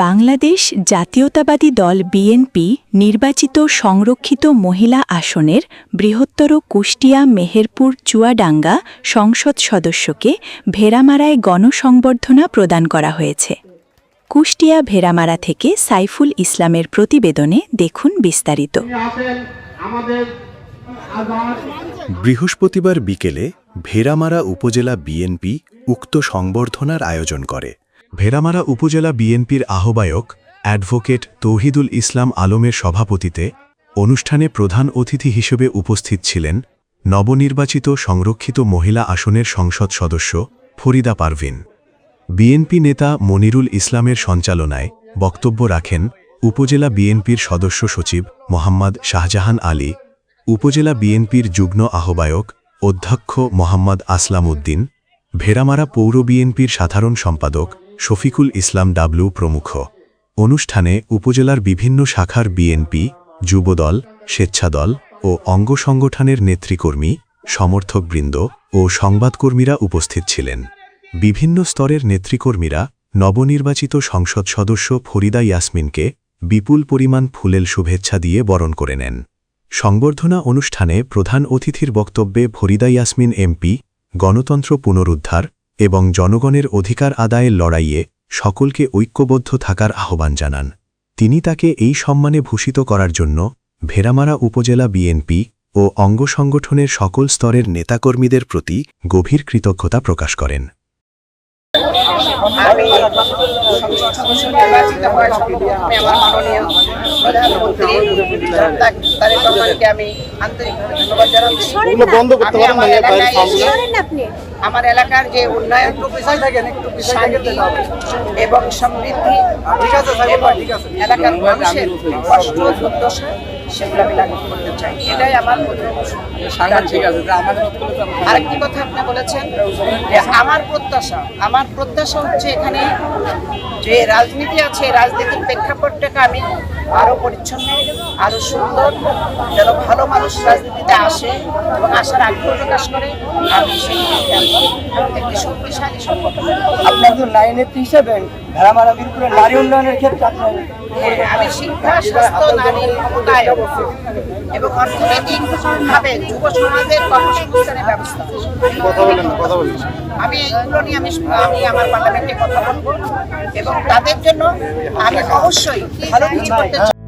বাংলাদেশ জাতীয়তাবাদী দল বিএনপি নির্বাচিত সংরক্ষিত মহিলা আসনের বৃহত্তর কুষ্টিয়া মেহেরপুর চুয়াডাঙ্গা সংসদ সদস্যকে ভেড়ামারায় গণসংবর্ধনা প্রদান করা হয়েছে। কুষ্টিয়া ভেড়ামারা থেকে সাইফুল ইসলামের প্রতিবেদনে দেখুন বিস্তারিত। বৃহস্পতিবার বিকেলে ভেড়ামারা উপজেলা বিএনপি উক্ত সংবর্ধনার আয়োজন করে। ভেড়ামারা উপজেলা বিএনপির আহ্বায়ক অ্যাডভোকেট তৌহিদুল ইসলাম আলমের সভাপতিতে অনুষ্ঠানে প্রধান অতিথি হিসেবে উপস্থিত ছিলেন নবনির্বাচিত সংরক্ষিত মহিলা আসনের সংসদ সদস্য ফরিদা পারভিন। বিএনপি নেতা মনিরুল ইসলামের সঞ্চালনায় বক্তব্য রাখেন উপজেলা বিএনপির সদস্য সচিব মোহাম্মদ শাহজাহান আলী, উপজেলা বিএনপির যুগ্ম আহ্বায়ক অধ্যক্ষ মোহাম্মদ আসলাম উদ্দিন, ভেড়ামারা পৌর বিএনপির সাধারণ সম্পাদক শফিকুল ইসলাম ডাবলু প্রমুখ। অনুষ্ঠানে উপজেলার বিভিন্ন শাখার বিএনপি, যুবদল, স্বেচ্ছাদল ও অঙ্গ সংগঠনের নেতৃকর্মী, সমর্থকবৃন্দ ও সংবাদকর্মীরা উপস্থিত ছিলেন। বিভিন্ন স্তরের নেতৃকর্মীরা নবনির্বাচিত সংসদ সদস্য ফরিদা ইয়াসমিনকে বিপুল পরিমাণ ফুলেল শুভেচ্ছা দিয়ে বরণ করে নেন। সংবর্ধনা অনুষ্ঠানে প্রধান অতিথির বক্তব্যে ফরিদা ইয়াসমিন এমপি গণতন্ত্র পুনরুদ্ধার এবং জনগণের অধিকার আদায়ের লড়াইয়ে সকলকে ঐক্যবদ্ধ থাকার আহ্বান জানান। তিনি তাকে এই সম্মানে ভূষিত করার জন্য ভেড়ামারা উপজেলা বিএনপি ও অঙ্গ সংগঠনের সকল স্তরের নেতাকর্মীদের প্রতি গভীর কৃতজ্ঞতা প্রকাশ করেন। আমি সংসদ সদস্য নির্বাচিত হওয়ার সর্বপ্রথমে আমার মাননীয় প্রধানমন্ত্রী তারেক রহমানকে আমি আন্তরিকভাবে ধন্যবাদ জানাচ্ছি। আমার এলাকার যে উন্নয়ন, শান্তি এবং সমৃদ্ধি এবং এলাকার মানুষের কষ্ট দুর্দশা সেগুলো আমি লাঘব করতে চাই, এটাই আমার আরেকটি কথা আপনি বলেছেন যে আমার প্রত্যাশা হচ্ছে এখানে যে রাজনীতি আছে, রাজনীতির প্রেক্ষাপটটাকে আমি আরো পরিচ্ছন্ন, আরো সুন্দর, যেন ভালো মানুষ রাজনীতিতে আসে এবং আসার আগ্রহ প্রকাশ করে। আমি সেই একটি শক্তিশালী সম্পর্ক। আপনি একজন নারী নেত্রী হিসেবে ভেড়ামারা বীরপুরের নারী উন্নয়নের ক্ষেত্রে আমি শিক্ষা, স্বাস্থ্য, নারী ক্ষমতায়ন এবং অর্থনৈতিকভাবে যুব সমাজের কর্মসংস্থানের ব্যবস্থা, আমি এইগুলো নিয়ে আমি আমার পার্লামেন্টে কথা বলবো এবং তাদের জন্য আমি অবশ্যই ভালো কিছু করতে চাই।